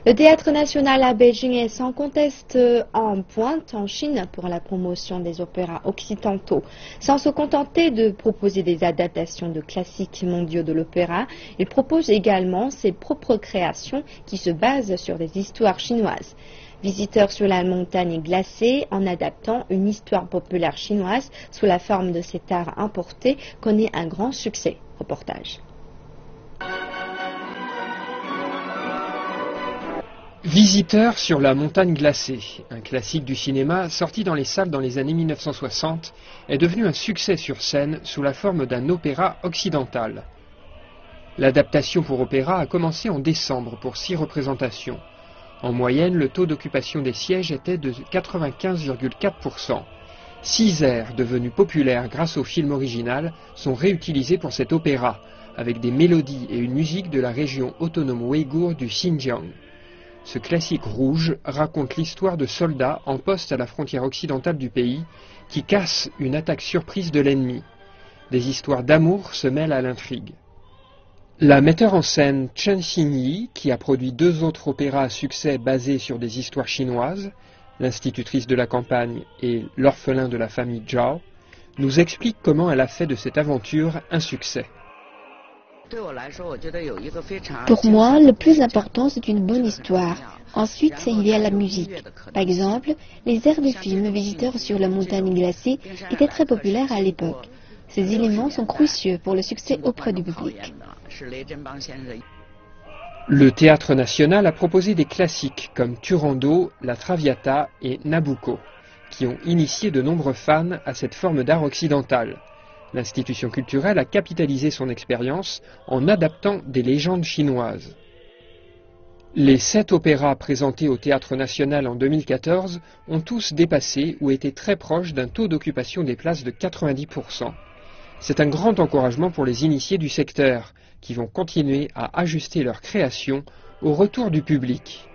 Le Théâtre national à Beijing est sans conteste en pointe en Chine pour la promotion des opéras occidentaux. Sans se contenter de proposer des adaptations de classiques mondiaux de l'opéra, il propose également ses propres créations qui se basent sur des histoires chinoises. Visiteur sur la montagne glacée, en adaptant une histoire populaire chinoise sous la forme de cet art importé, connaît un grand succès. Reportage. Visiteur sur la montagne glacée, un classique du cinéma sorti dans les salles dans les années 1960, est devenu un succès sur scène sous la forme d'un opéra occidental. L'adaptation pour opéra a commencé en décembre pour 6 représentations. En moyenne, le taux d'occupation des sièges était de 95,4%. 6 airs devenus populaires grâce au film original sont réutilisés pour cet opéra, avec des mélodies et une musique de la région autonome ouïghour du Xinjiang. Ce classique rouge raconte l'histoire de soldats en poste à la frontière occidentale du pays qui cassent une attaque surprise de l'ennemi. Des histoires d'amour se mêlent à l'intrigue. La metteur en scène Chen Xinyi, qui a produit 2 autres opéras à succès basés sur des histoires chinoises, L'institutrice de la campagne et L'orphelin de la famille Zhao, nous explique comment elle a fait de cette aventure un succès. Pour moi, le plus important, c'est une bonne histoire. Ensuite, il y a la musique. Par exemple, les airs du film Visiteur sur la montagne glacée étaient très populaires à l'époque. Ces éléments sont cruciaux pour le succès auprès du public. Le Théâtre national a proposé des classiques comme Turandot, La Traviata et Nabucco, qui ont initié de nombreux fans à cette forme d'art occidental. L'institution culturelle a capitalisé son expérience en adaptant des légendes chinoises. Les 7 opéras présentés au Théâtre national en 2014 ont tous dépassé ou été très proches d'un taux d'occupation des places de 90%. C'est un grand encouragement pour les initiés du secteur, qui vont continuer à ajuster leur création au retour du public.